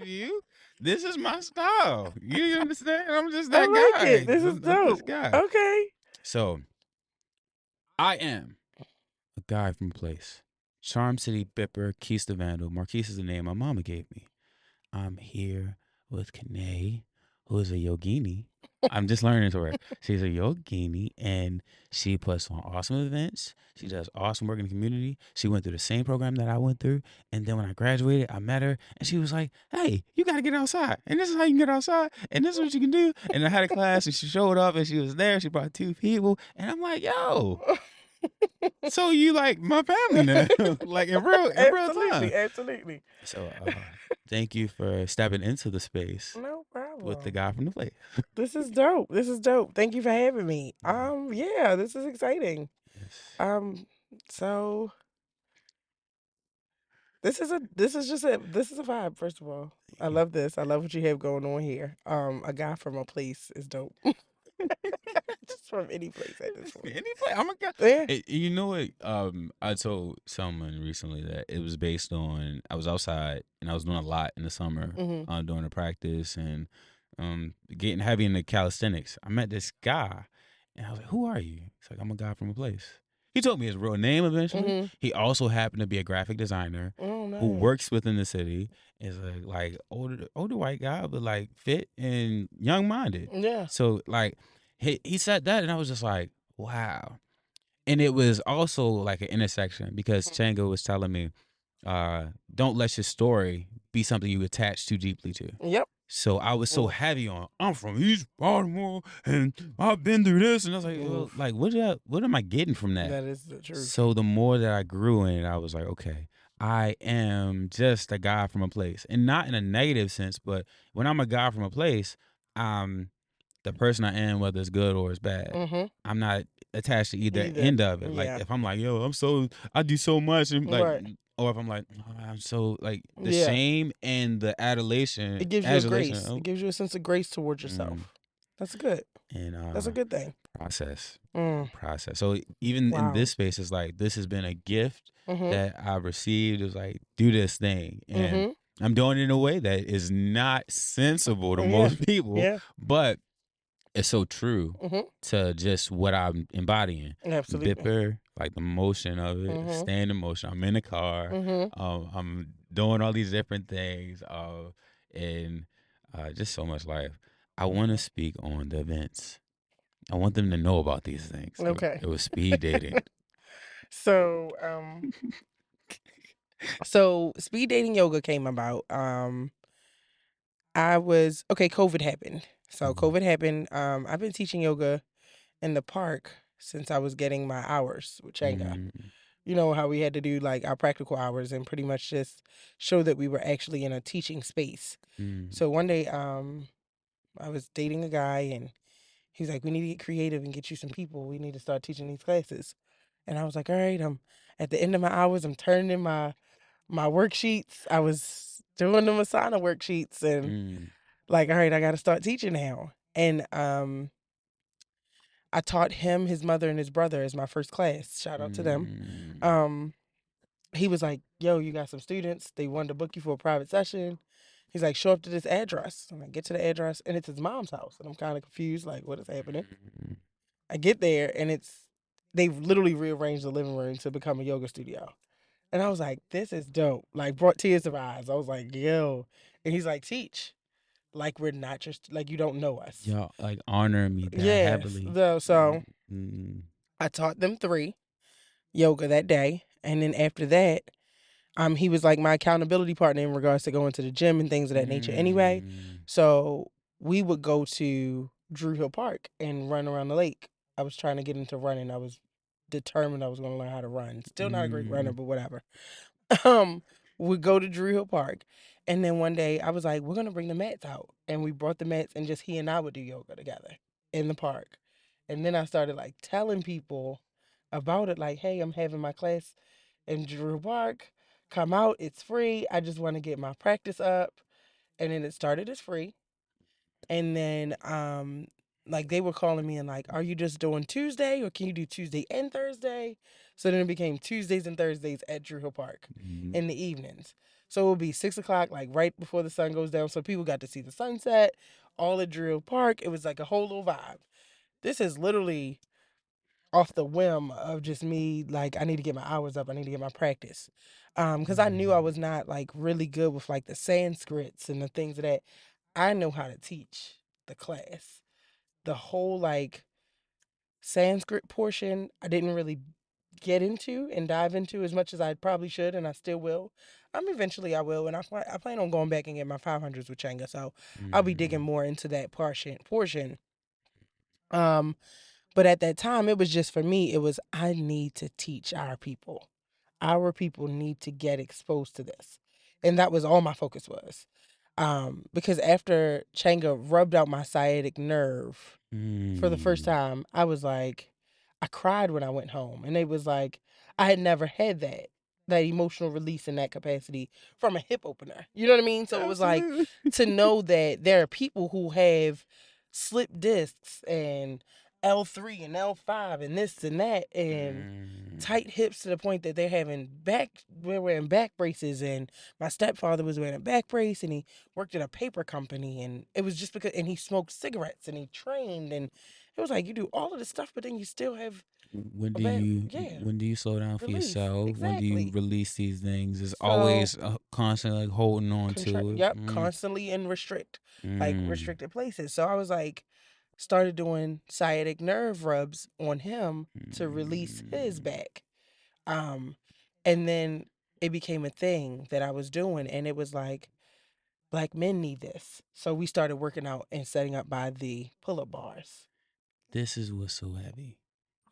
of you. This is my style. You understand? I'm just I that like guy. it. This is I'm this dope. guy. Okay. So I am a guy from a place. Charm City Bipper, Quis The Vndl. Marquis is the name my mama gave me. I'm here with Kenae, who is a yogini. I'm just learning to her. She's a yogini, and she puts on awesome events. She does awesome work in the community. She went through the same program that I went through. And then when I graduated, I met her, and she was like, hey, you got to get outside. And this is how you can get outside. And this is what you can do. And I had a class, and she showed up, and she was there. She brought 2 people. And I'm like, yo, so you like my family now, like in real time. Absolutely. So thank you for stepping into the space No with the problem. guy from the place. This is dope. This is dope. Thank you for having me. Yeah, this is exciting. Yes. So this is a vibe, first of all. I Thank you. love this. I love what you have going on here. A guy from a place is dope. Just from any place at this point. Any play, I'm a guy. Yeah. You know what? I told someone recently that it was based on I was outside and I was doing a lot in the summer, Mhm. doing the practice and getting heavy in the calisthenics. I met this guy, and I was like, "Who are you?" He's like, "I'm a guy from a place." He told me his real name eventually. Mhm. He also happened to be a graphic designer Oh, who nice. works within the city. Is a like older white guy, but like fit and young minded. Yeah. So like he said that, and I was just like, wow. And it was also like an intersection because Chango was telling me, don't let your story be something you attach too deeply to. Yep. So I was so Oof. heavy on I'm from East Baltimore and I've been through this, and I was like, well, Oof. like what am I getting from that? That is the truth. So the more that I grew in it, I was like, okay, I am just a guy from a place, and not in a negative sense, but when I'm a guy from a place, the person I am, whether it's good or it's bad. Mhm. I'm not attached to either Either. end of it. Like Yeah. if I'm like, yo, I do so much, and like, Right. or if I'm like, oh, I'm so like the Yeah. shame and the adulation, It gives you a grace. oh, It gives you a sense of grace towards mm, yourself. That's good. and That's a good thing. process, Mm. process. So even in Wow. this space, it's like this has been a gift Mhm. that I received. It was like do this thing, and Mhm. I'm doing it in a way that is not sensible to Yeah. most people, Yeah. but it's so true Mhm. to just what I'm embodying. Absolutely. Bipper, like the motion of it, Mhm. staying in motion. I'm in the car. Mhm. I'm doing all these different things, and just so much life. I want to speak on the events. I want them to know about these things. Okay. It was speed dating. So, speed dating yoga came about. COVID happened. So Mhm. COVID happened. I've been teaching yoga in the park since I was getting my hours with Changa. Mm, You know how we had to do like our practical hours and pretty much just show that we were actually in a teaching space. mm, So one day, I was dating a guy and he's like, "We need to get creative and get you some people. We need to start teaching these classes." And I was like, "All right." I'm at the end of my hours. I'm turning in my worksheets. I was doing the Masana worksheets and mm, like, all right, I got to start teaching now. And I taught him, his mother, and his brother as my first class. Shout out to them. mm, Um, he was like, "Yo, you got some students. They wanted to book you for a private session." He's like, "Show up to this address." And I get to the address, and it's his mom's house. And I'm kind of confused, like, what is happening? mm. I get there, and they've literally rearranged the living room to become a yoga studio. And I was like, this is dope. Like, brought tears to my eyes. I was like, yo. And he's like, teach. Like, we're not just, like, you don't know us. Y'all like honor me that Yes. heavily. So Mm, I taught them 3 yoga that day. And then after that, he was like my accountability partner in regards to going to the gym and things of that nature anyway. mm, So we would go to Drew Hill Park and run around the lake. I was trying to get into running. I was determined I was going to learn how to run. Still not a great runner, mm. but whatever. Um, we go to Drew Hill Park. And then one day I was like, we're going to bring the mats out. And we brought the mats and just he and I would do yoga together in the park. And then I started like telling people about it, like, hey, I'm having my class in Drew Park. Come out, it's free. I just want to get my practice up. And then it started as free. And then like they were calling me and like, are you just doing Tuesday or can you do Tuesday and Thursday? So then it became Tuesdays and Thursdays at Drew Hill Park Mhm. in the evenings. So it would be 6 o'clock, like right before the sun goes down. So people got to see the sunset, all at Drill Park. It was like a whole little vibe. This is literally off the whim of just me, like, I need to get my hours up. I need to get my practice. Because I knew I was not like really good with like the Sanskrits and the things of that. I know how to teach the class. The whole like Sanskrit portion, I didn't really get into and dive into as much as I probably should, and I still will. Eventually I will, and I plan on going back and get my 500s with Changa, so I'll be digging more into that portion. Um, but at that time, it was just for me. It was I need to teach our people. Our people need to get exposed to this, and that was all my focus was. Because after Changa rubbed out my sciatic nerve for the first time, I was like, I cried when I went home. And it was like, I had never had that emotional release in that capacity from a hip opener. You know what I mean? So it was like to know that there are people who have slip discs and L3 and L5 and this and that and tight hips to the point that we're wearing back braces, and my stepfather was wearing a back brace, and he worked at a paper company, and it was just because, and he smoked cigarettes and he trained, and it was like you do all of this stuff, but then you still have When a do bad, you yeah, when do you slow down for release. yourself? When do you Exactly. release these things? It's So always constantly like holding on to it. yep, constantly in like Mm. restricted places. So I was like, started doing sciatic nerve rubs on him to release his Mm. back. Um, and then it became a thing that I was doing, and it was like, black men need this. So we started working out and setting up by the pull-up bars. This is what's so heavy.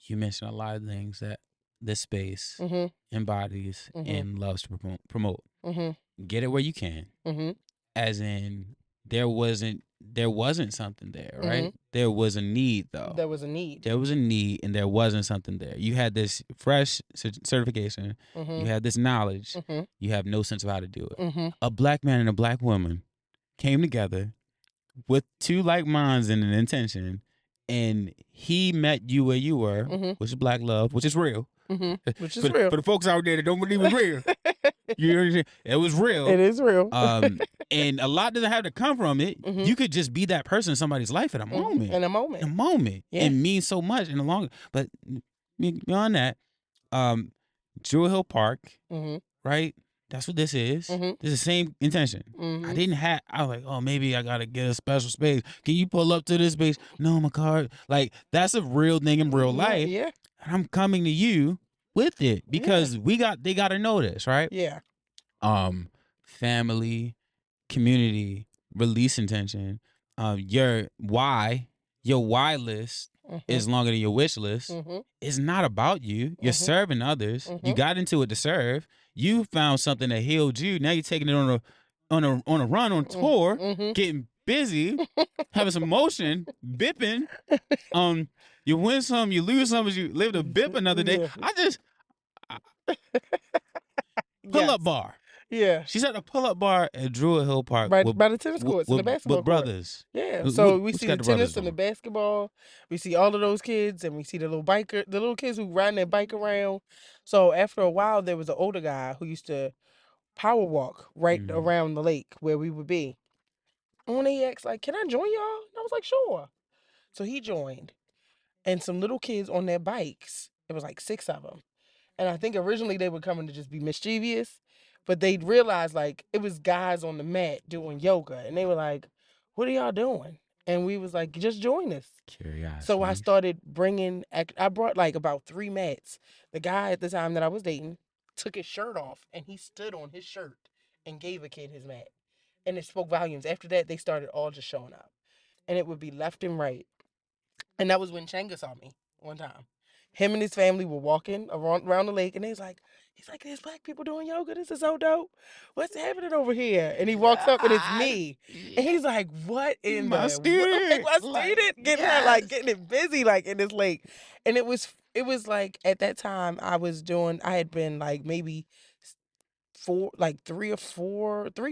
You mentioned a lot of things that this space Mm-hmm. embodies Mm-hmm. and loves to promote. Mm-hmm. Get it where you can. Mm-hmm. As in there wasn't something there, Mm-hmm. right? There was a need though. There was a need. There was a need and there wasn't something there. You had this fresh certification, Mm-hmm. you had this knowledge, Mm-hmm. you have no sense of how to do it. Mm-hmm. A black man and a black woman came together with two like minds and an intention, and he met you where you were, Mm-hmm. which is black love, which is real. Mm-hmm. Which is For real. for the folks out there that don't believe it's real, you understand? It was real. It is real. And a lot doesn't have to come from it. Mm-hmm. You could just be that person in somebody's life at a Mm-hmm. moment. In a moment. In a moment. Yeah. It means so much in the long. But beyond that, Jewel Hill Park, Mm-hmm. right? That's what this is. Mm-hmm. This is the same intention. Mm-hmm. I was like, oh, maybe I gotta get a special space. Can you pull up to this space? No, my car. Like, that's a real thing in real life. Yeah. And I'm coming to you with it because they gotta know this, right? Yeah. Family, community, release intention. Your why list Mm-hmm. is longer than your wish list. Mm-hmm. It's not about you. You're Mm-hmm. serving others. Mm-hmm. You got into it to serve. You found something that healed you. Now you're taking it on a run, on tour, Mm-hmm. getting busy, having some motion, bipping. You win some, you lose some, as you live to bip another day. Yeah. Pull Yes. up bar. Yeah. She's at a pull up bar at Druid Hill Park By the tennis courts and the basketball with court. brothers. Yeah. So we What's see got the the brothers tennis and the doing? basketball. We see all of those kids, and we see the little kids who riding their bike around. So after a while, there was an older guy who used to power walk right around the lake where we would be. And when he asked, like, "Can I join y'all?" And I was like, "Sure." So he joined, and some little kids on their bikes. It was like 6 of them. And I think originally they were coming to just be mischievous, but they realized like it was guys on the mat doing yoga, and they were like, "What are y'all doing?" And we was like, "Just join us." Curiosity. So I started I brought like about 3 mats. The guy at the time that I was dating took his shirt off, and he stood on his shirt and gave a kid his mat. And it spoke volumes. After that, they started all just showing up. And it would be left and right. And that was when Changa saw me one time. Him and his family were walking around the lake, and he's like, "There's black people doing yoga. This is so dope. What's happening over here?" And he walks up, and it's me. And he's like, "What in My the student. like, my student getting her like getting it busy like in this lake?" And it was like at that time I had been like maybe 3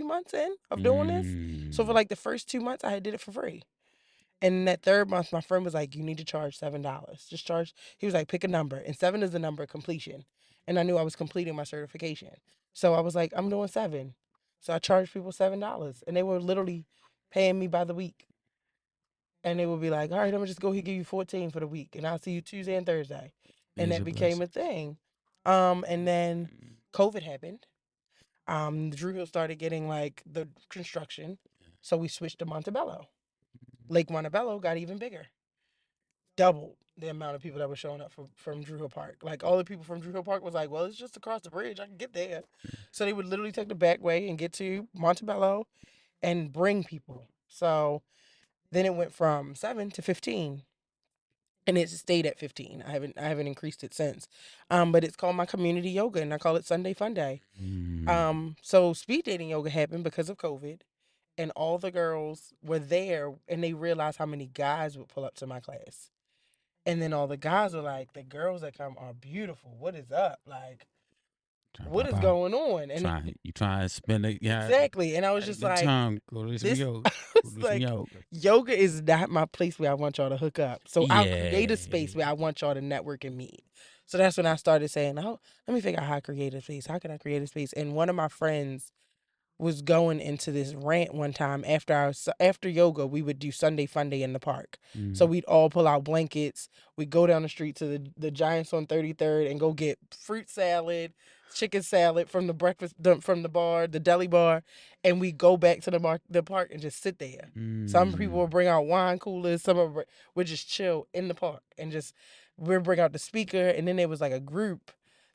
months in of doing this. So for like the first 2 months, I did it for free. And in that third month, my friend was like, "You need to charge $7. Just charge." He was like, "Pick a number." And 7 is the number of completion. And I knew I was completing my certification. So I was like, "I'm doing 7." So I charged people $7, and they were literally paying me by the week. And they would be like, all right, I'm gonna just go here, give you 14 for the week, and I'll see you Tuesday and Thursday. And that Major became a blessings. thing. And then COVID happened. Drew Hill started getting like the construction, so we switched to Montebello. Lake Montebello got even bigger, doubled the amount of people that were showing up from Drew Hill Park. Like all the people from Drew Hill Park was like, well, it's just across the bridge, I can get there. So they would literally take the back way and get to Montebello and bring people. So then it went from 7 to 15, and it stayed at 15. I haven't increased it since. But it's called my community yoga, and I call it Sunday Fun Day. So speed dating yoga happened because of COVID, and all the girls were there, and they realized how many guys would pull up to my class. And then all the guys were like, the girls that come are beautiful. What is up? Like, Trying to what pop is out. going on? And You trying to spend it? Yeah. exactly. And I was just The like, time. Go do some this yoga. Go it's do some like yoga. yoga is not my place where I want y'all to hook up. So I'll create a space Yeah. where I want y'all to network and meet. So that's when I started saying, oh, let me figure out how I create a space. How can I create a space? And one of my friends was going into this rant one time after yoga. We would do Sunday Fun Day in the park. So we'd all pull out blankets. We'd go down the street to the Giants on 33rd and go get fruit salad, chicken salad from from the bar, the deli bar, and we go back to the park and just sit there. Some people will bring out wine coolers. Some of would just chill in the park and just we'll bring out the speaker. And then there was like a group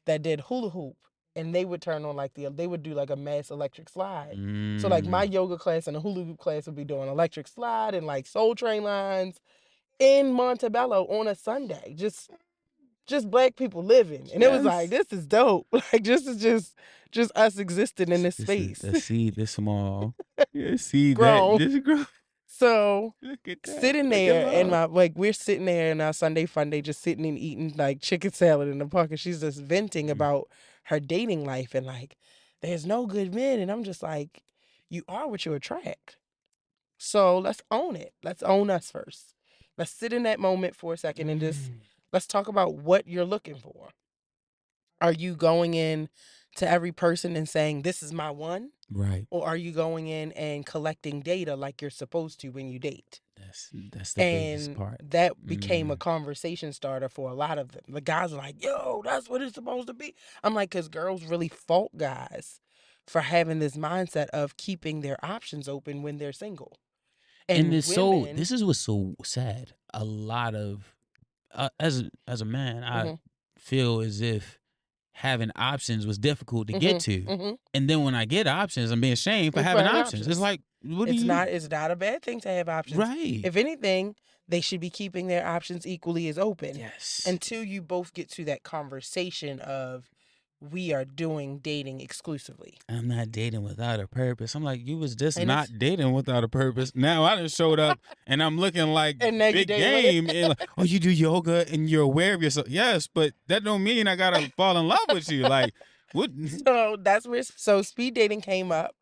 that did hula hoop, and they would turn on they would do like a mass electric slide. So like my yoga class and the hula hoop class would be doing electric slide and like Soul Train lines in Montebello on a Sunday. Just black people living. And it was like, this is dope. Like this is just us existing in this This is space. the seed, this small. Yeah, seed that Grown. just grow. So Look at that. sitting Look at there and love. we're sitting there in our Sunday Fun Day, just sitting and eating like chicken salad in the park, and she's just venting about her dating life and like there's no good men, and I'm just like, you are what you attract. So let's own it. Let's own us first. Let's sit in that moment for a second and just let's talk about what you're looking for. Are you going in to every person and saying this is my one? Right. Or are you going in and collecting data like you're supposed to when you date? That's the biggest And part. that became a conversation starter for a lot of them. The guys are like, yo, that's what it's supposed to be. I'm like, because girls really fault guys for having this mindset of keeping their options open when they're single. And And it's so. women, This is what's so sad. A lot of as a man, I Mhm. feel as if having options was difficult to get to. Mm-hmm. And then when I get options, I'm being shamed for It's having finding options. It's options. like, what do It's you? not it's not a bad thing to have options. Right. If anything, they should be keeping their options equally as open. Yes. Until you both get to that conversation of we are doing dating exclusively. I'm not dating without a purpose. I'm like, you was just And it's not dating without a purpose. Now I just showed up and I'm looking like and now you big dating with it. game. And like, oh, you do yoga and you're aware of yourself. Yes, but that don't mean I gotta fall in love with you. Like, what? So that's where speed dating came up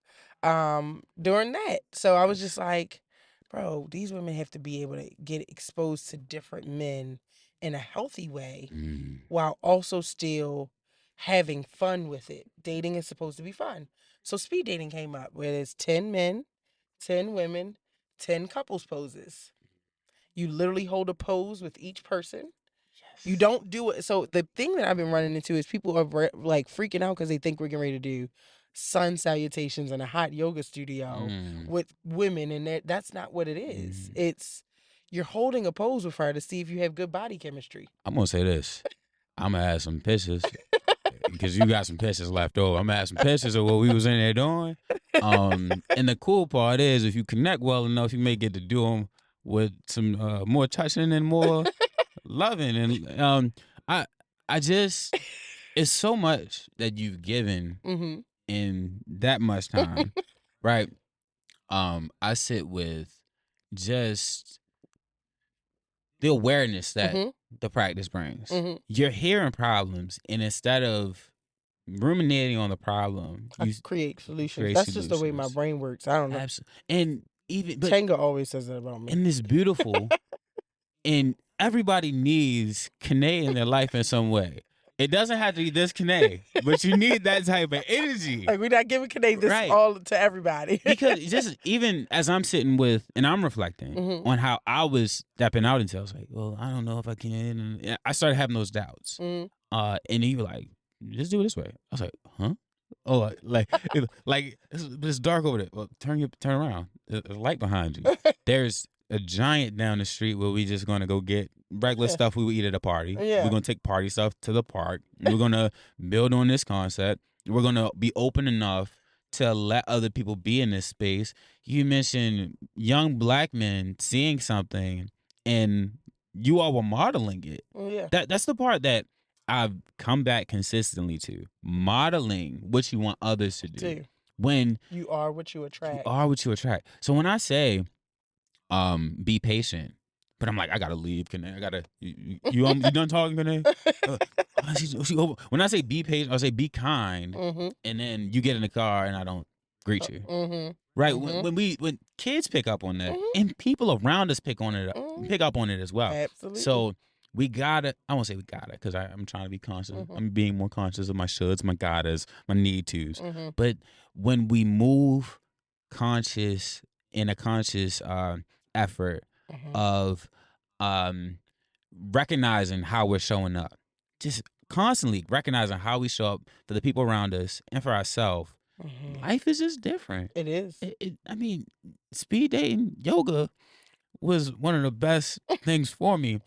during that. So I was just like, bro, these women have to be able to get exposed to different men in a healthy way while also still having fun with it. Dating is supposed to be fun. So speed dating came up where there's 10 men, 10 women, 10 couples poses. You literally hold a pose with each person. You don't do it. So the thing that I've been running into is people are like freaking out because they think we're getting ready to do sun salutations in a hot yoga studio with women, and that's not what it is. It's you're holding a pose with her to see if you have good body chemistry. I'm gonna say this. I'm gonna add some pictures because you got some pictures left over. I'm gonna add some pictures of what we was in there doing. And the cool part is, if you connect well enough, you may get to do them with some more touching and more loving. And I just, it's so much that you've given Mm-hmm. in that much time, right? I sit with just the awareness that Mm-hmm. the practice brings. Mm-hmm. You're hearing problems, and instead of ruminating on the problem, I you create solutions. create That's just the way my solutions. brain works. I don't know. Absolutely. And even, but Changa always says that about me. and it's beautiful, and everybody needs Kenae in their life in some way. It doesn't have to be this Kenae, but you need that type of energy. Like, we're not giving Kenae this Right. all to everybody. Because just even as I'm sitting with, and I'm reflecting on how I was stepping out into, I was like, well, I don't know if I can. And I started having those doubts. And he was like, just do it this way. I was like, huh? Oh, like it's dark over there. Well, turn around. There's a light behind you. There's a giant down the street where we just gonna go get regular stuff we would eat at a party. Yeah. We're gonna take party stuff to the park. We're gonna build on this concept. We're gonna be open enough to let other people be in this space. You mentioned young black men seeing something and you all were modeling it. Yeah. That's the part that I've come back consistently to. Modeling what you want others to do. When you are what you attract. You are what you attract. So when I say be patient, but I'm like, I gotta leave, Kenae. I gotta you done talking, Kenae? When I say be patient, I say be kind, and then you get in the car and I don't greet you. Right? When kids pick up on that, and people around us pick up on it as well. Absolutely. So we gotta, I won't say we gotta, because I'm trying to be conscious. I'm being more conscious of my shoulds, my gottas, my need tos. But when we move in a conscious effort of recognizing how we're showing up, just constantly recognizing how we show up for the people around us and for ourselves, life is just different. It is. I mean, speed dating yoga was one of the best things for me.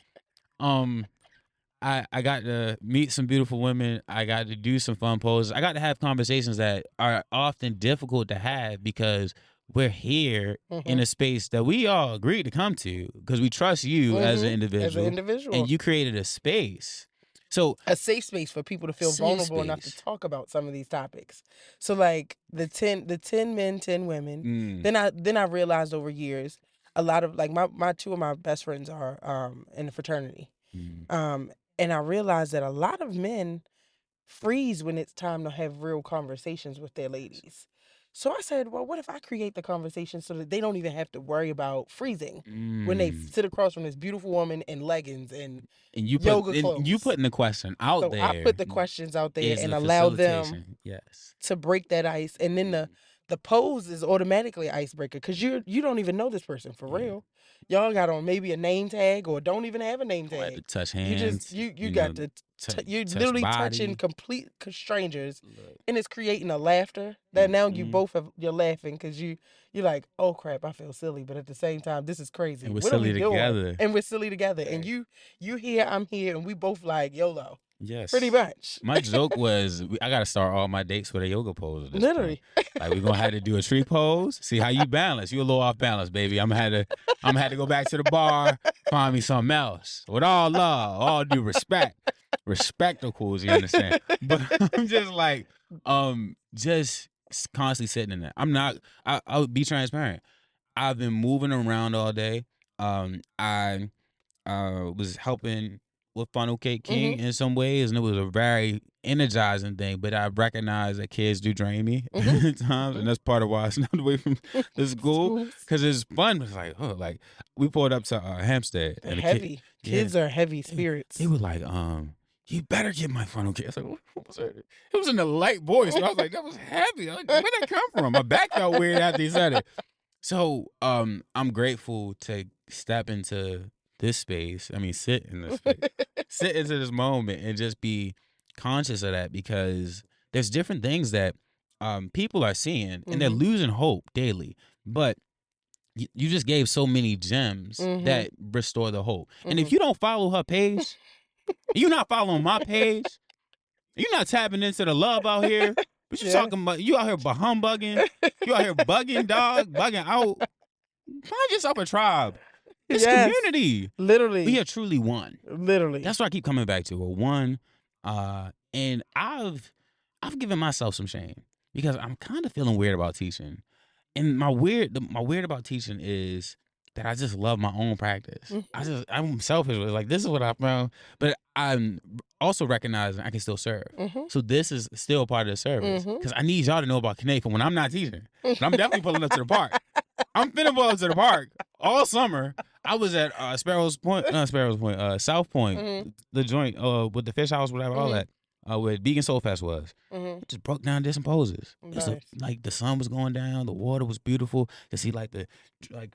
I got to meet some beautiful women. I got to do some fun poses. I got to have conversations that are often difficult to have because we're here in a space that we all agreed to come to because we trust you as an individual. And you created a space. So a safe space for people to feel vulnerable enough to talk about some of these topics. So like the 10 men, 10 women. Then I realized over years, a lot of like my two of my best friends are in a fraternity. And I realized that a lot of men freeze when it's time to have real conversations with their ladies. So I said, well, what if I create the conversation so that they don't even have to worry about freezing when they sit across from this beautiful woman in leggings and yoga clothes. You putting the question out there. I put the questions out there and allow them to break that ice. And then the pose is automatically icebreaker because you don't even know this person for real. Y'all got on maybe a name tag or don't even have a name tag. To touch hands. You got to you're literally touching complete strangers, and it's creating a laughter that now you both you're laughing because you're like, oh crap, I feel silly, but at the same time this is crazy. And we're silly together. And we're silly together, and you here, I'm here, and we both like YOLO. Yes. Pretty much. My joke was I got to start all my dates with a yoga pose. Literally. Like we're going to have to do a tree pose. See how you balance. You a little off balance, baby. I'm going to have to go back to the bar, find me something else. With all love, all due respect. Respectacles, you understand? But I'm just like, just constantly sitting in there. I'll be transparent. I've been moving around all day. I was helping with Funnel Cake King in some ways, and it was a very energizing thing. But I recognize that kids do drain me at times, and that's part of why I snubbed away from the school because it's fun. But it's like, oh, like we pulled up to Hampstead, and heavy kids are heavy spirits. They were like, you better get my Funnel Cake. I was like, what was that? It was in a light voice, and I was like, that was heavy. Like, where'd that come from? My back felt weird after he said it. So, I'm grateful to step into this space. I mean, sit in this space. Sit into this moment and just be conscious of that because there's different things that people are seeing and they're losing hope daily. But you just gave so many gems that restore the hope. And if you don't follow her page, you're not following my page, you're not tapping into the love out here. But you talking about you out here humbugging, you out here bugging, dog, bugging out. Find yourself a tribe. It's community. Literally. We are truly one. Literally. That's what I keep coming back to. A one. And I've given myself some shame because I'm kind of feeling weird about teaching. And my weird about teaching is that I just love my own practice. I'm selfish. Like this is what I found. But I'm also recognizing I can still serve. So this is still a part of the service. Because I need y'all to know about Kenae for when I'm not teaching. But I'm definitely pulling up to the park. I'm finna pull up to the park all summer. I was at South Point, the joint with the fish house, whatever, all that. where Vegan Soul Fest was. Mm-hmm. Just broke down different poses. It's Nice. like the sun was going down, the water was beautiful. To see like the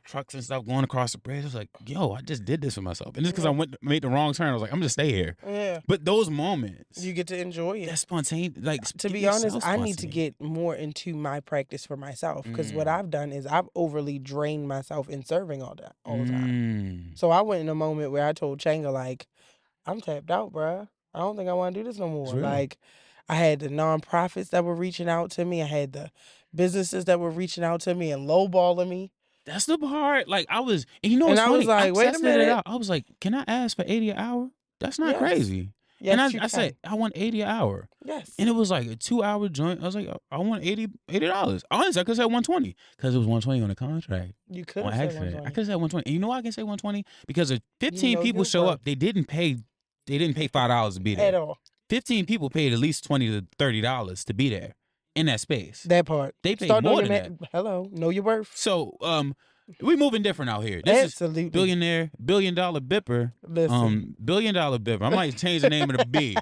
trucks and stuff going across the bridge, I was like, yo, I just did this for myself. And just because I made the wrong turn, I was like, I'm just stay here. Yeah. But those moments, you get to enjoy it. That's spontaneous. Like, to be honest, I need to get more into my practice for myself, because what I've done is I've overly drained myself in serving all the time. So I went in a moment where I told Changa, like, I'm tapped out, bruh. I don't think I want to do this no more. Like, I had the nonprofits that were reaching out to me. I had the businesses that were reaching out to me and lowballing me. That's the part. Like, I was, and you know, what's I funny? was like, wait a minute. I was like, can I ask for 80 an hour? That's not crazy. Yes, and I said, I want 80 an hour. Yes. And it was like a 2-hour joint. I was like, I want $80. Honestly, I could say 120 because it was 120 on the contract. You could have said 120. I could have said 120. And you know why I can say 120? Because if 15 people show up, they didn't pay $5 to be there. At all. 15 people paid at least $20 to $30 to be there in that space. That part. They paid more than that. Hello, know your worth. So, we moving different out here. This Absolutely. is billion-dollar Bipper. Listen. Billion-dollar Bipper. I might change the name of the B.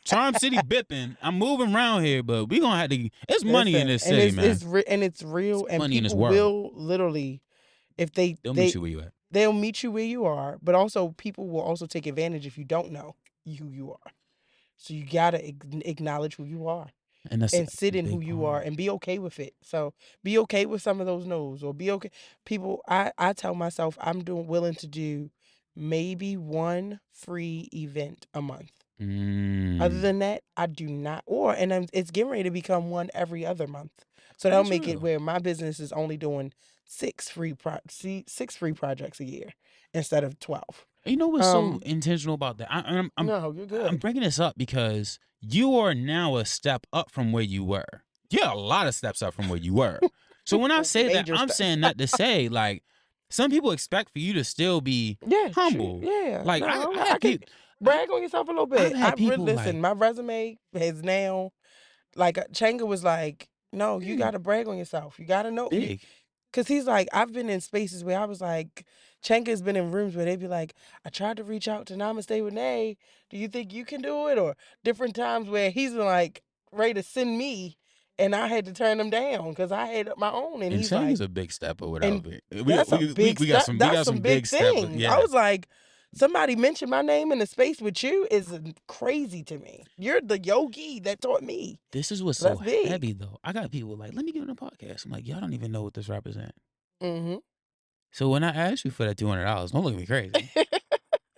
Charm City Bipping. I'm moving around here, but we gonna have to. It's money in this city, man. It's real, and money in this people world. will literally, if they'll meet you where you at. They'll meet you where you are, but also people will also take advantage if you don't know who you are. So you gotta acknowledge who you are. And sit in who you are and be okay with it. So be okay with some of those no's, or be okay. People, I tell myself I'm willing to do maybe one free event a month. Other than that, I do not. It's getting ready to become one every other month. So that'll make it where my business is only doing 6 free projects a year instead of 12. You know what's so intentional about that? No, you're good. I'm bringing this up because you are now a step up from where you were. You're a lot of steps up from where you were. So when I say that, I'm saying that to say, like, some people expect for you to still be humble. Yeah. Like, I could brag on yourself a little bit. Listen, my resume has now, like, Changa was like, no, you got to brag on yourself. You got to know. Big. Because he's like, I've been in spaces where I was like, Changa's been in rooms where they'd be like, I tried to reach out to Namaste with Nae. Do you think you can do it? Or different times where he's like ready to send me, and I had to turn him down because I had my own. And he's Changa's like, a big step or whatever. That's some big thing. Yeah. I was like, somebody mentioned my name in a space with you is crazy to me. You're the yogi that taught me. This is what's so heavy, though. I got people like, let me get on a podcast. I'm like, y'all don't even know what this represents. Mm-hmm. So when I ask you for that $200, don't look at me crazy.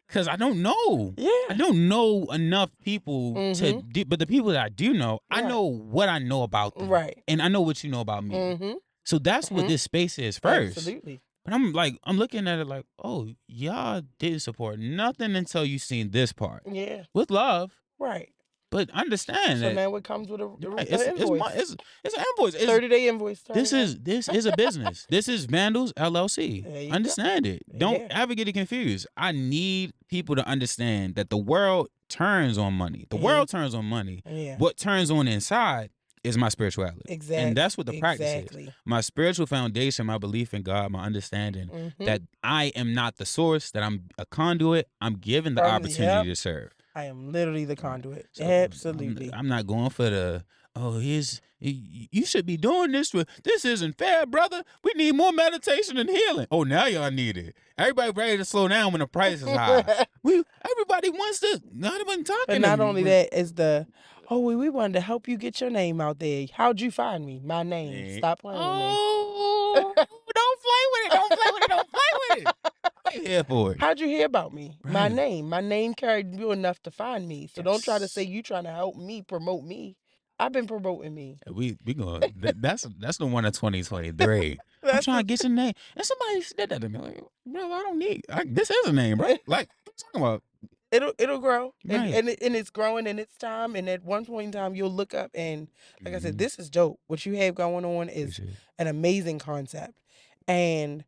Because I don't know. Yeah. I don't know enough people to do, but the people that I do know, I know what I know about them. Right. And I know what you know about me. So that's what this space is first. Absolutely. But I'm looking at it like, oh, y'all didn't support nothing until you seen this part. Yeah. With love. Right. But understand that. So now it comes with an invoice. It's an invoice. 30-day invoice. This is a business. This is Vandals LLC. Understand it. Don't ever get it confused. I need people to understand that the world turns on money. The world turns on money. Yeah. What turns on inside is my spirituality. Exactly. And that's what the practice is. My spiritual foundation, my belief in God, my understanding that I am not the source, that I'm a conduit. I'm given the opportunity to serve. I am literally the conduit. So absolutely. I'm not going for the, you should be doing this. This isn't fair, brother. We need more meditation and healing. Oh, now y'all need it. Everybody ready to slow down when the price is high. Everybody wants to, not even talking. But not only that, is we wanted to help you get your name out there. How'd you find me? My name. Stop playing with me. Don't play with it. Don't play with it. Don't play with it. I'm here for it. How'd you hear about me? Right. My name. My name carried you enough to find me. So don't try to say you trying to help me promote me. I've been promoting me. We going that's the one of 2023. I'm trying to get your name. And somebody said that to me. Like, bro, I don't need this is a name, bro. Like, what you talking about? It'll grow. Right. And it's growing in its time. And at one point in time you'll look up and like I said, this is dope. What you have going on is an amazing concept. And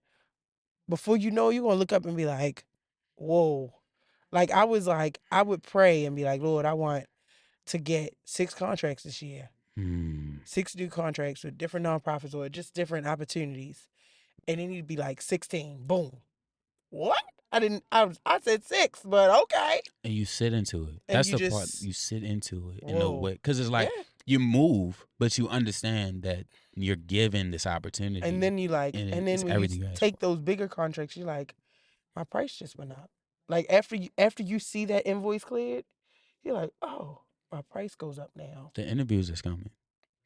before you know, you're gonna look up and be like, whoa. Like I would pray and be like, Lord, I want to get 6 contracts this year. 6 new contracts with different nonprofits or just different opportunities. And it need to be like 16. Boom. What? I said 6, but okay. And you sit into it. And That's you the part. just You sit into it in a whoa. way, because it's like Yeah. you move, but you understand that you're given this opportunity, And then you like, and and it's then when you everything you ask for. take those bigger contracts, you're like, my price just went up. Like after you see that invoice cleared, you're like, oh, my price goes up now. The interviews is coming.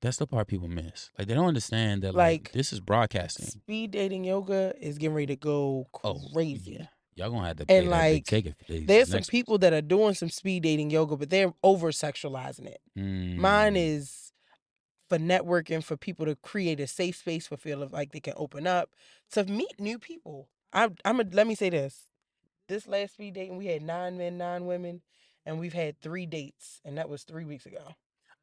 That's the part people miss. Like they don't understand that like Like this is broadcasting. speed dating yoga is getting ready to go Oh crazy. yeah, y'all gonna have to pay And that big like ticket for these there's some next people that are doing some speed dating yoga, but they're over sexualizing it. ones. Mine is for networking, for people to create a safe space for feel of like they can open up to meet new people. Let me say this. This last speed dating, we had 9 men, 9 women, and we've had 3 dates, and that was 3 weeks ago.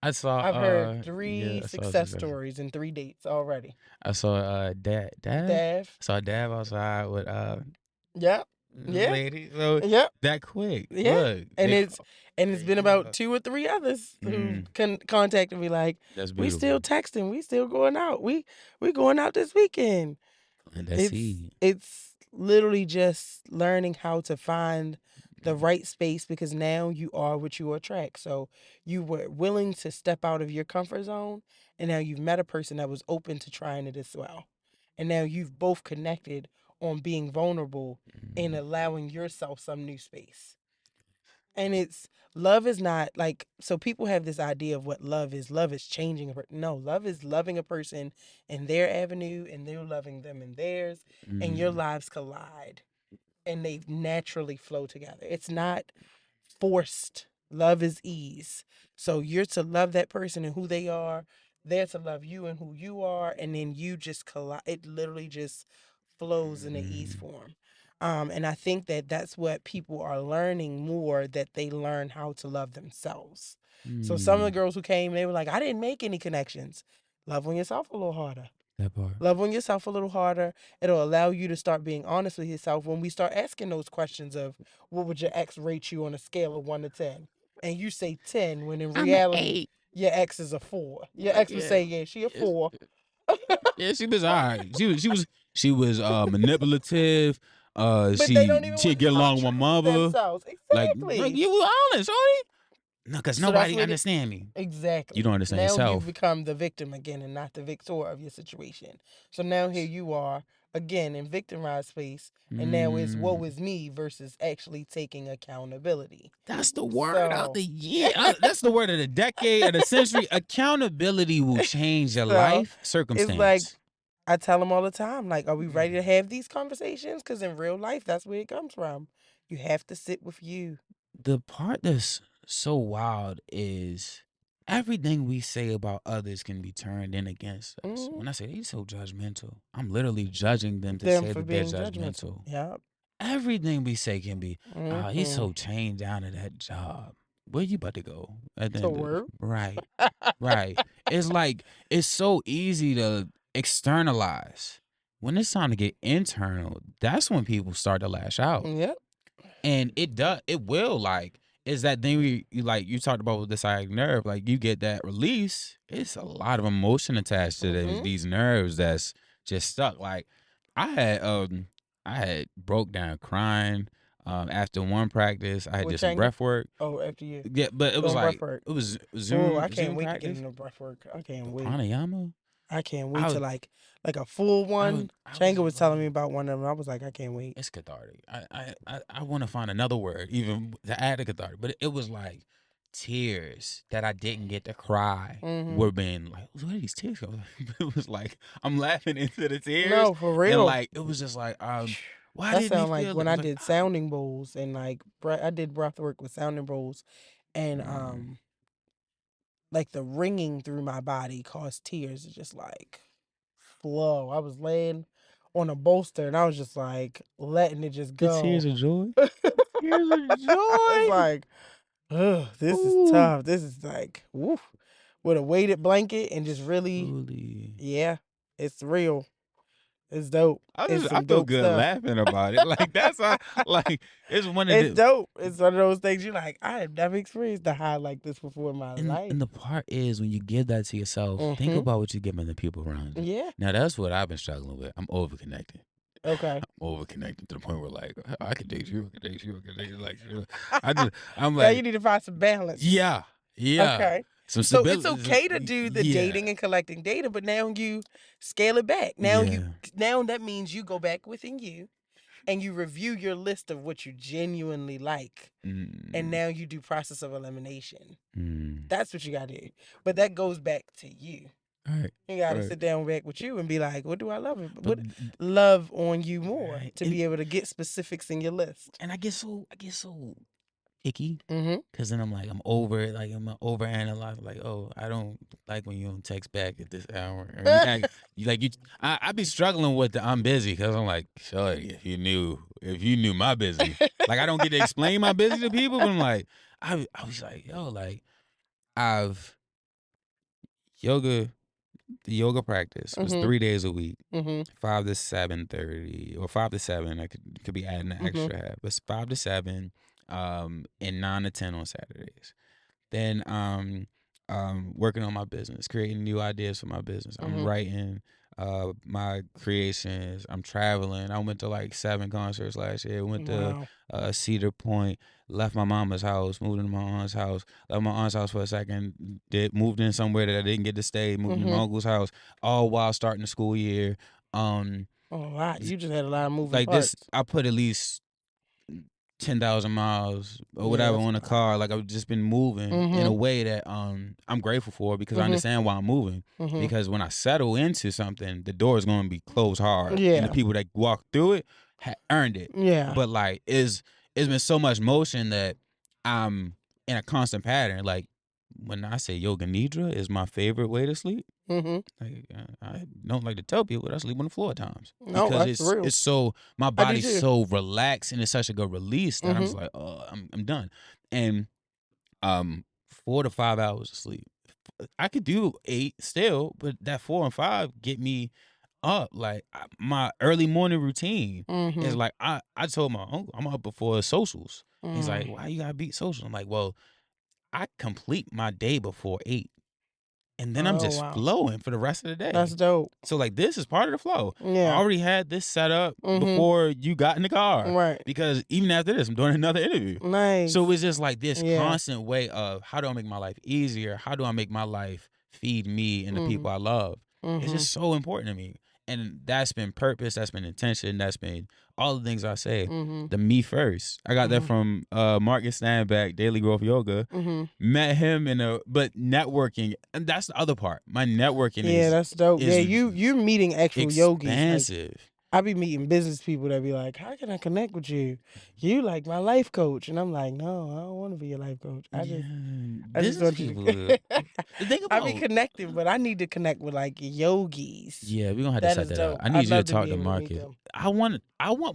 I saw I've heard yeah, 3 I saw success stories and 3 dates already. I saw Dav. Dav. I saw Dav outside with Yep. the Yeah. lady. So Yep. that quick. Yeah. Look, And they it's been about 2 or 3 others who contacted me like, that's we still beautiful. texting, we still going out. We going out this weekend. And that's he. It's literally just learning how to find the right space, because now you are what you attract. So you were willing to step out of your comfort zone, and now you've met a person that was open to trying it as well. And now you've both connected on being vulnerable and allowing yourself some new space. And it's love is not like, so people have this idea of what love is. Love is changing a person. No, love is loving a person in their avenue and they're loving them in theirs, and your lives collide and they naturally flow together. It's not forced. Love is ease. So you're to love that person and who they are. They're to love you and who you are, and then you just collide. It literally just flows in the ease form. And I think that that's what people are learning more, that they learn how to love themselves. So some of the girls who came, they were like, I didn't make any connections. Love on yourself a little harder. That part. Love on yourself a little harder. It'll allow you to start being honest with yourself when we start asking those questions of what would your ex rate you on a scale of 1 to 10? And you say 10 when in I'm an reality 8. your ex is a 4. Your Like ex would yeah. say, yeah, she a 4. Yeah, she was all right. She was manipulative. But they don't even She'd want to get tell the along with my truth of mother. themselves. Like, bro, Exactly. you were honest, shorty. No, because So that's nobody what understand me. exactly. You don't understand Now yourself. you've become the victim again and not the victor of your situation. So now here you are again in victimized space, and now it's woe is me versus actually taking accountability. That's the word of So the year. That's the word of the decade, of the century. Accountability will change your so life it's like circumstance. I tell them all the time, like, are we ready to have these conversations? Because in real life, that's where it comes from. You have to sit with you. The part that's so wild is everything we say about others can be turned in against us. When I say they're so judgmental, I'm literally judging them to Them say for that they're being judgmental. judgmental. Yep. Everything we say can be, he's Mm-hmm. so chained down to that job. Where you about to go at the So end of work. right, right. It's like it's so easy to externalize. When it's time to get internal, that's when people start to lash out. Yep. And it will like is that thing like you talked about with the sciatic nerve, like you get that release, it's a lot of emotion attached to these nerves that's just stuck. Like I had broke down crying after one practice. I had With did some Changa? breath work. Oh, after you Yeah, but it was doing breath like work. it was Oh, I can't Zoom wait to get practice. into breath work. I can't The wait. pranayama. I can't I wait to was like a full one. I was Changa was just telling me like, about one of them. I was like, I can't wait. it's cathartic. I want to find another word even to add to cathartic, but it was like tears that I didn't get to cry were being like, where are these tears going? It was like I'm laughing into the tears, No, for and real. like it was just like, why That didn't he sound like feel it? when It I was like, did sounding bowls and like I did breath work with sounding bowls, and like the ringing through my body caused tears to just like flow. I was laying on a bolster and I was just like letting it just the go. tears of joy, tears of It's joy. like, ugh, this is Ooh. tough. This is like, woof, with a weighted blanket and just really, Truly. yeah, it's real. It's dope. It's I some feel dope good stuff. laughing about it. Like that's like it's one of It's the dope. It's one of those things you're like, I have never experienced a high like this before in my life. and the part is when you give that to yourself, think about what you're giving the people around you. Yeah. Now that's what I've been struggling with. I'm overconnected. Okay. I'm over connected to the point where like I could date you, I could date you, I could date you. Like I'm Now you like, need to find some balance. yeah. Okay. Some So it's stability. okay to do the dating and collecting data, but now you scale it back. Now that means you go back within you and you review your list of what you genuinely like. And now you do process of elimination. That's what you gotta do. But that goes back to you. Right. You gotta sit down back with you and be like, what do I love? What love on you more to be able to get specifics in your list. And I get so picky, Mm-hmm. because then I'm like, I'm over it. Like, I'm overanalyzing. Like, oh, I don't like when you don't text back at this hour. Or I be struggling with the I'm busy, because I'm like, shorty, if you knew my busy. Like, I don't get to explain my busy to people, but I'm like, I was like, yo, like, the yoga practice was 3 days a week, 5 to 7:30 or 5 to 7. I could be adding an extra half, but it's 5 to 7, and 9 to 10 on Saturdays. Then working on my business, creating new ideas for my business. I'm writing my creations. I'm traveling. I went to like 7 concerts last year. Went to Cedar Point. Left my mama's house. Moved into my aunt's house. Left my aunt's house for a second. Moved in somewhere that I didn't get to stay. Moved into my uncle's house. All while starting the school year. A lot. You just had a lot of moving like parts. this. I put at least 10,000 miles or whatever on a car. Like, I've just been moving in a way that I'm grateful for, because I understand why I'm moving. Because when I settle into something, the door is going to be closed hard, and the people that walk through it earned it. But like, it's been so much motion that I'm in a constant pattern. Like, when I say yoga nidra is my favorite way to sleep, like, I don't like to tell people that I sleep on the floor at times, because it's so, my body's so relaxed, and it's such a good release that I'm just like, oh, I'm done. And 4 to 5 hours of sleep. I could do 8 still, but that 4 and 5 get me up. Like, my early morning routine is like, I told my uncle I'm up before socials. He's like, why you gotta beat social? I'm like, well, I complete my day before 8. And then I'm just flowing for the rest of the day. That's dope. So like, this is part of the flow. Yeah. I already had this set up before you got in the car. Right. Because even after this, I'm doing another interview. Nice. So it's just like this constant way of, how do I make my life easier? How do I make my life feed me and the people I love? It's just so important to me. And that's been purpose, that's been intention, that's been all the things I say. The me first. I got that from Marquis Standback, Daily Growth Yoga. Met him but networking, and that's the other part. My networking is that's dope. You're meeting actual yogis. Expansive. I be meeting business people that be like, how can I connect with you? You like my life coach. And I'm like, no, I don't want to be your life coach. I just want you to... I be connecting, but I need to connect with like yogis. Yeah, we're gonna have to set that up. I need you to talk to Marquis. I want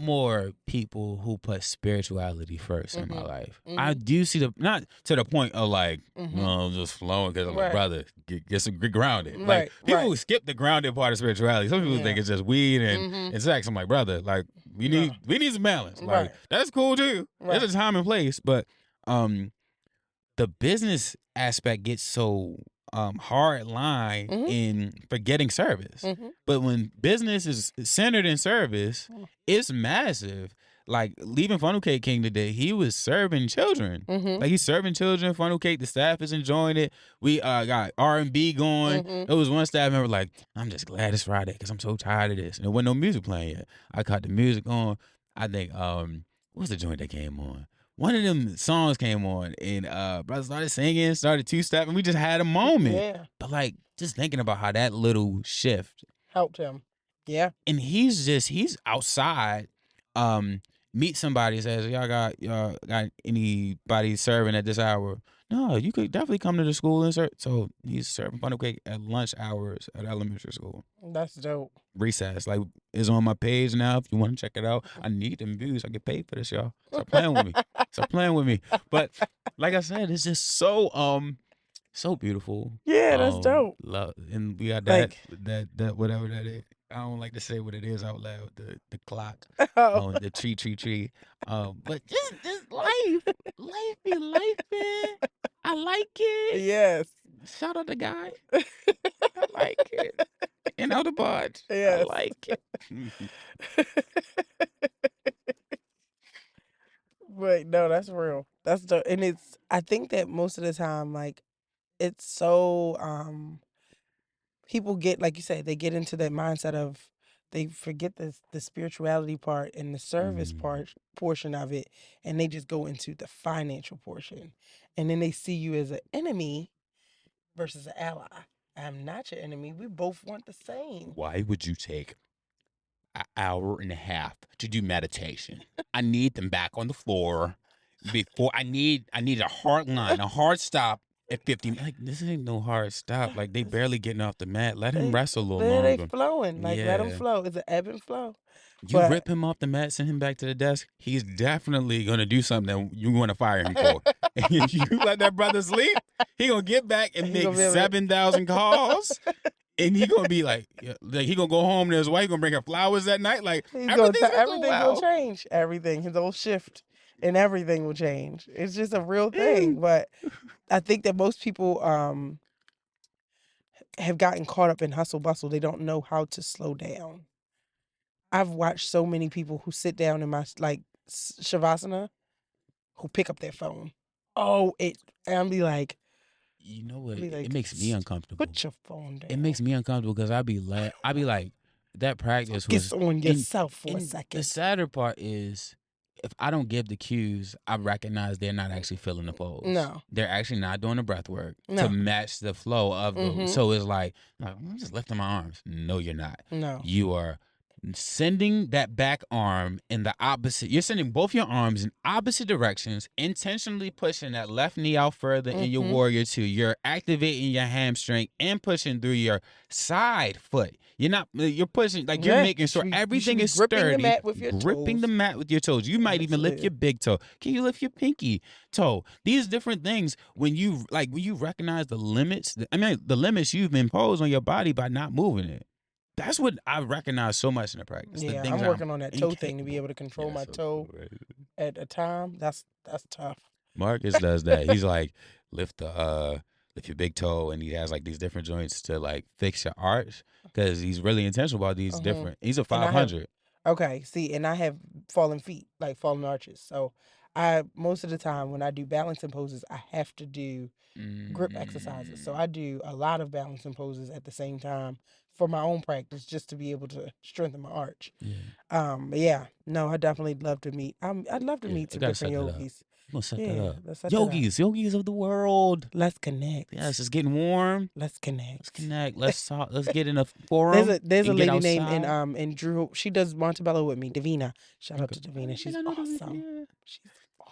more people who put spirituality first in my life. I do see not to the point of like, I'm just flowing, because I'm like, brother, get grounded. Like, people skip the grounded part of spirituality. Some people think it's just weed and sex. I'm like, brother, like, we need some balance. Like, that's cool too. There's a time and place, but the business aspect gets so hard line in forgetting service. But when business is centered in service, it's massive. Like, leaving Funnel Cake King today, he was serving children. Like, he's serving children, Funnel Cake, the staff is enjoying it. We got R&B going. There was one staff member like, I'm just glad it's Friday, because I'm so tired of this. And there wasn't no music playing yet. I caught the music on. I think, what's the joint that came on? One of them songs came on, and brother started singing, started two-step, and we just had a moment. Yeah. But like, just thinking about how that little shift helped him. Yeah. And he's outside, meet somebody, says, y'all got anybody serving at this hour? No, you could definitely come to the school and serve. So he's serving funnel cake at lunch hours at elementary school. That's dope. Recess, like, is on my page now. If you want to check it out, I need them views. I get paid for this, y'all. Stop playing with me. Stop playing with me. But like I said, it's just so beautiful. Yeah, that's dope. Love, and we got that whatever that is. I don't like to say what it is out loud. The clock, the tree. But just life be life, man. I like it. Yes. Shout out the guy. I like it. And out the pod. I Yes. like it. But no, that's real. That's the and it's I think that most of the time, like, it's so people get, like you said, they get into that mindset of they forget the spirituality part and the service portion of it, and they just go into the financial portion, and then they see you as an enemy versus an ally. I'm not your enemy. We both want the same. Why would you take an hour and a half to do meditation? I need them back on the floor before I need a hard line, a hard stop at 50. Like, this ain't no hard stop. Like, they barely getting off the mat. Let him rest a little They longer. flowing. Like, let them Yeah. flow. It's an ebb and flow. You But rip him off the mat, send him back to the desk, he's definitely going to do something that you want to fire him for. And if you let that brother sleep, he going to get back and He make gonna be able to- 7,000 calls. And he going to be like he going to go home to his wife, going to bring her flowers that night. Like, everything well. will change. Everything. His whole shift and everything will change. It's just a real thing. But I think that most people have gotten caught up in hustle bustle. They don't know how to slow down. I've watched so many people who sit down in my shavasana who pick up their phone. And I'll be like, You know what? It makes me uncomfortable. Put your phone down. It makes me uncomfortable because I be like, that practice was Focus on yourself for a second. The sadder part is, if I don't give the cues, I recognize they're not actually feeling the pose. No. They're actually not doing the breath work to match the flow of the. So it's like, I'm just lifting my arms. No, you're not. No. You are sending that back arm in the opposite. You're sending both your arms in opposite directions, intentionally pushing that left knee out further in your warrior two. You're activating your hamstring and pushing through your side foot. You're pushing, like, you're making sure everything is gripping sturdy. The mat with your gripping toes. the mat with your toes. You might even lift your big toe. Can you lift your pinky toe? These different things, when you recognize the limits, the limits you've imposed on your body by not moving it. That's what I recognize so much in the practice. Yeah, I'm working on that toe thing to be able to control my toe at a time. That's tough. Marcus does that. He's like, lift your big toe, and he has like these different joints to like fix your arch, because he's really intentional about these different. He's a 500. Okay, see, and I have fallen feet, like fallen arches. So most of the time when I do balancing poses, I have to do grip exercises. So I do a lot of balancing poses at the same time for my own practice, just to be able to strengthen my arch. Yeah. But yeah, no, I definitely love to meet. I'd love to meet some different yogis. I'm gonna set that up. Let's set Yogis of the world. Let's connect. Yes, it's getting warm. Let's connect. Let's talk. Let's get in a forum. There's a lady named in Drew. She does Montebello with me. Davina. Shout out to Davina. She's awesome. Yeah.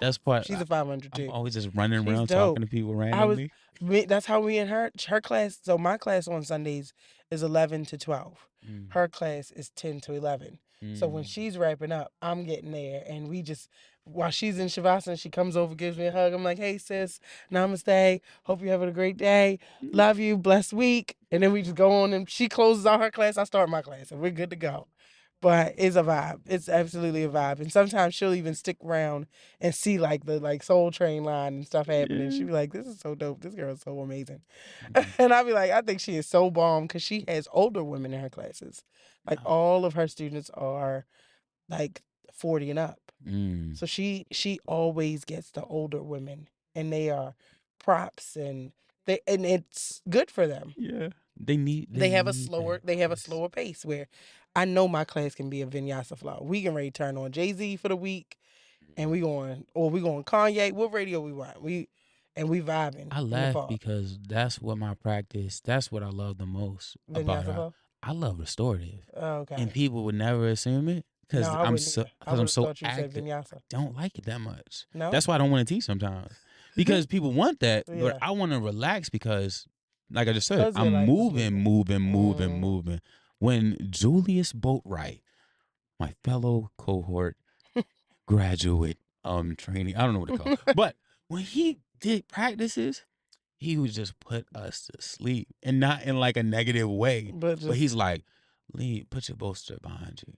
That's part. She's a 500 too. I'm always just running around talking to people randomly. That's how we and her class. So my class on Sundays is 11 to 12. Her class is 10 to 11. So when she's wrapping up, I'm getting there, and we just, while she's in Shavasana, she comes over, gives me a hug. I'm like, hey sis, namaste. Hope you're having a great day. Love you. Blessed week. And then we just go on, and she closes out her class. I start my class, and we're good to go. But it's a vibe. It's absolutely a vibe. And sometimes she'll even stick around and see like the Soul Train line and stuff happening. She'll be like, this is so dope. This girl is so amazing. And I'll be like, I think she is so bomb, because she has older women in her classes. Like all of her students are like 40 and up. So she always gets the older women, and they are props, and it's good for them. Yeah. They have a slower pace, where I know my class can be a vinyasa flow. We can ready to turn on Jay-Z for the week, and we going Kanye. What radio we want? We vibing. I laugh because that's what I love the most about her. I love restorative. Okay. And people would never assume it, because I'm so active. I don't like it that much. No? That's why I don't want to teach sometimes, because people want that, but I want to relax, because, like I just said, I'm moving. When Julius Boatwright, my fellow cohort graduate training, I don't know what to call it, but when he did practices, he would just put us to sleep, and not in like a negative way. But he's like, Lee, put your bolster behind you.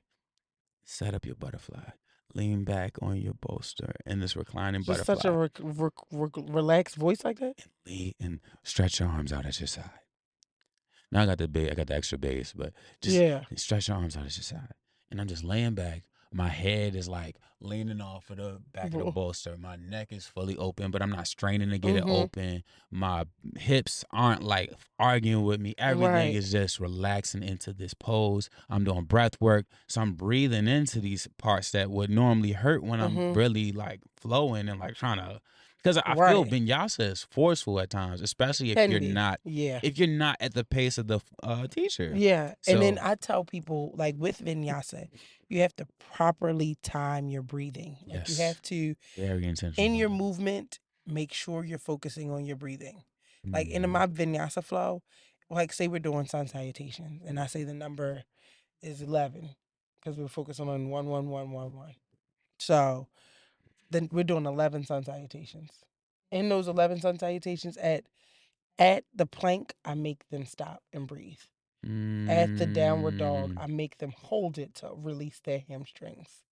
Set up your butterfly. lean back on your bolster in this reclining Just such a butterfly relaxed voice like that. and and stretch your arms out at your side. Now I got the extra bass, but just Yeah. stretch your arms out at your side. And I'm just laying back. My head is like leaning off of the back of the bolster. My neck is fully open, but I'm not straining to get it Mhm. open. My hips aren't like arguing with me. Everything Right. is just relaxing into this pose. I'm doing breath work. So I'm breathing into these parts that would normally hurt when I'm Mhm. really like flowing and like trying to, because I feel Right. vinyasa is forceful at times, especially if Can you're be. not Yeah. at the pace of the teacher. Yeah. And then So I tell people, like with vinyasa, you have to properly time your breathing. Like you yes, have to, very in intentional your about that. movement, make sure you're focusing on your breathing. Like in Mm, my vinyasa flow, like say we're doing sun salutations, and I say the number is 11 because we're focusing on 11111. So then we're doing 11 sun salutations. In those 11 sun salutations, at the plank, I make them stop and breathe. At the downward dog, mm, I make them hold it to release their hamstrings.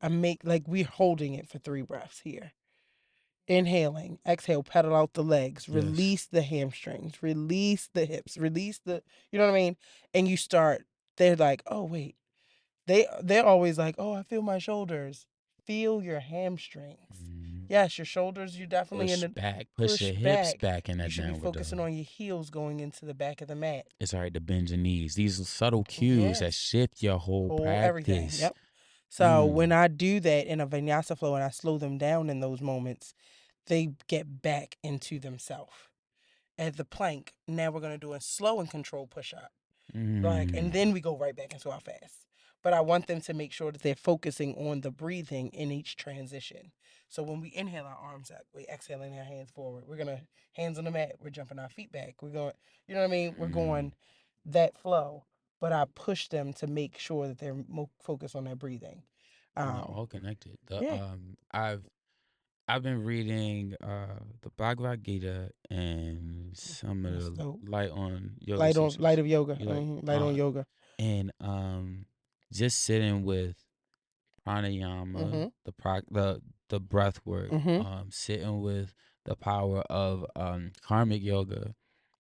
I make like we're holding it for 3 breaths here. Inhaling, exhale, pedal out the legs, yes. release the hamstrings, release the hips, release the, you know what I mean? And you start, they're like, oh, wait. They're always like, oh, I feel my shoulders. Feel your hamstrings. Mm. Yes, your shoulders, you're definitely in Push the back, push push your hips back. back in You that should be downward focusing dog. on your heels going into the back of the mat. It's all right to bend your knees. These subtle cues that Yes. shift your whole Whole everything. practice. Yep. So when Mm, I do that in a vinyasa flow and I slow them down in those moments, they get back into themselves. At the plank, now we're gonna do a slow and controlled push up. Like, and mm. then we go right back into our fast. But I want them to make sure that they're focusing on the breathing in each transition. So when we inhale our arms up, we exhaling our hands forward. We're gonna hands on the mat. We're jumping our feet back. We're going, you know what I mean? We're Mm. going that flow. But I push them to make sure that they're focused on their breathing. And they're Um, all connected. yeah, I've been reading the Bhagavad Gita and some of that's the dope. light on yoga Light teachers. of yoga. You like Light on yoga. and just sitting with pranayama, Mhm. the breath work, Mhm. sitting with the power of karmic yoga,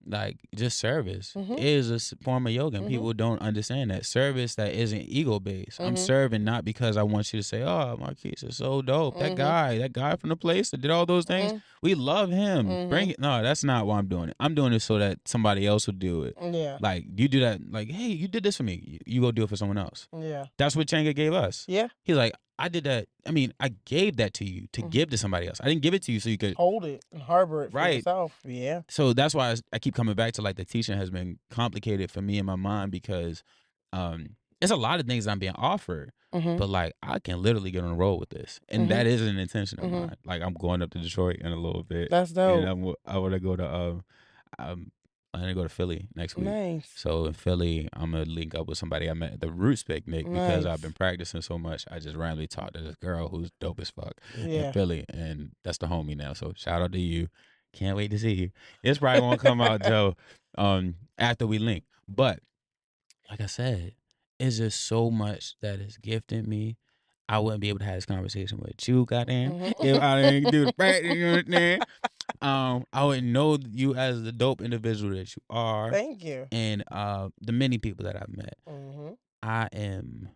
like just service Mhm. is a form of yoga, and Mhm. people don't understand that service that isn't ego based. I'm Mhm. serving not because I want you to say, "Oh, Marquis is so dope. Mhm. That guy from the place that did all those things, Mhm. we love him. Bring Mhm. it." No, that's not why I'm doing it. I'm doing it so that somebody else will do it. Yeah. Like you do that, like, hey, you did this for me. You go do it for someone else. Yeah. That's what Changa gave us. Yeah. He's like, I did that. I mean, I gave that to you to Mhm. give to somebody else. I didn't give it to you so you could, Hold it and harbor it for right. yourself. Yeah. So that's why I keep coming back to like the teaching has been complicated for me in my mind because it's a lot of things I'm being offered, Mhm. but like I can literally get on the road with this. And Mhm. that is an intention of Mhm. mine. Like I'm going up to Detroit in a little bit That's and dope. I want to go to um, I'm gonna go to Philly next week. Nice. So in Philly, I'm gonna link up with somebody I met at the Roots picnic because I've been Nice. practicing so much. I just randomly talked to this girl who's dope as fuck in Yeah. Philly, and that's the homie now. So shout out to you. Can't wait to see you. This probably won't come out, Joe, after we link. But like I said, it's just so much that is gifted me. I wouldn't be able to have this conversation with you, goddamn, if I didn't do the practice. You understand? I would know you as the dope individual that you are, Thank you. and the many people that I've met. Mhm. I am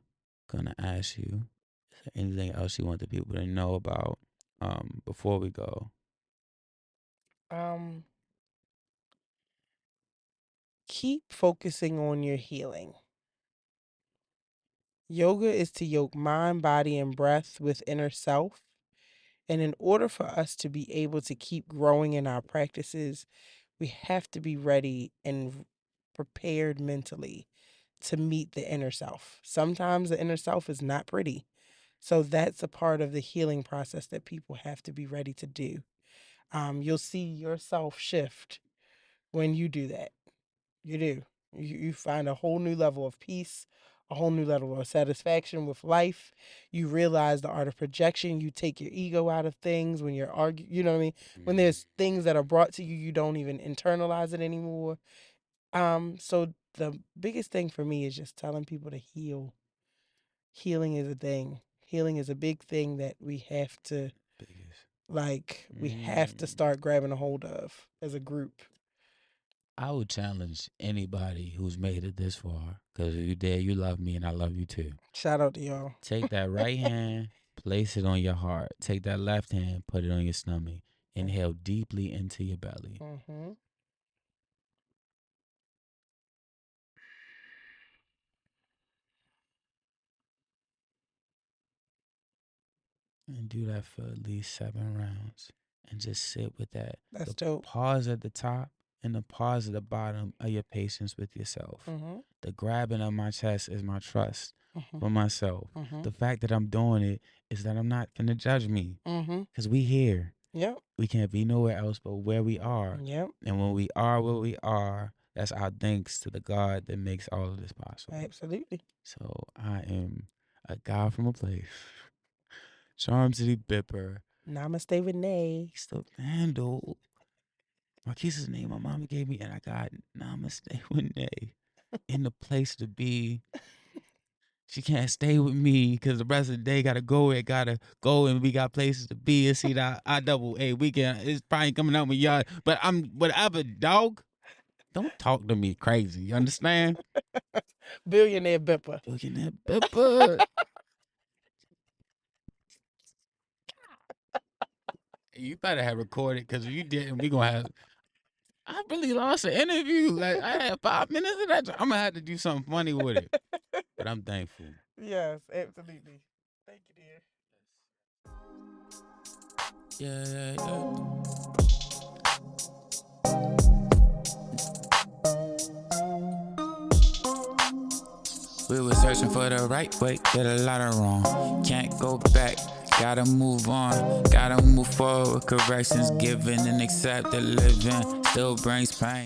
gonna ask you, is there anything else you want the people to know about before we go? Um, keep focusing on your healing. Yoga is to yoke mind, body, and breath with inner self. And in order for us to be able to keep growing in our practices, we have to be ready and prepared mentally to meet the inner self. Sometimes the inner self is not pretty. So that's a part of the healing process that people have to be ready to do. You'll see yourself shift when you do that. You do. You find a whole new level of peace, a whole new level of satisfaction with life. You realize the art of projection. You take your ego out of things when you're arguing. You know what I mean? When Mm, there's things that are brought to you, you don't even internalize it anymore. So the biggest thing for me is just telling people to heal. Healing is a thing. Healing is a big thing that we have to, Biggest. we have to start grabbing a hold of as a group. I would challenge anybody who's made it this far, because if you dare, you love me and I love you too. Shout out to y'all. Take that right hand, place it on your heart. Take that left hand, put it on your stomach. Inhale deeply into your belly. Mm-hmm. And do that for at least 7 rounds. And just sit with that. That's the dope. Pause at the top and the pause at the bottom of your patience with yourself. Mm-hmm. The grabbing of my chest is my trust Mm-hmm. for myself. Mm-hmm. The fact that I'm doing it is that I'm not finna judge me. Because we here. Yep. We can't be nowhere else but where we are. Yep. And when we are where we are, that's our thanks to the God that makes all of this possible. Absolutely. So I am a guy from a place. Charm City Bipper. Namaste with Nay. Quis The Vndl. Marquis is the name my mama gave me, and I got Namaste with Nay. In the place to be. She can't stay with me because the rest of the day gotta go and we got places to be and see that IAA weekend. It's probably coming out with y'all, but I'm whatever, dog. Don't talk to me crazy. You understand? Billionaire Bipper. Billionaire Bipper. You better have recorded, because if you didn't, we gonna have. I really lost an interview. Like, I had 5 minutes of that. I'm gonna have to do something funny with it. But I'm thankful. Yes, absolutely. Thank you, dear. Yeah. We were searching for the right way, did a lot of wrong. Can't go back, gotta move on. Gotta move forward, corrections given and accept the living still brings pain.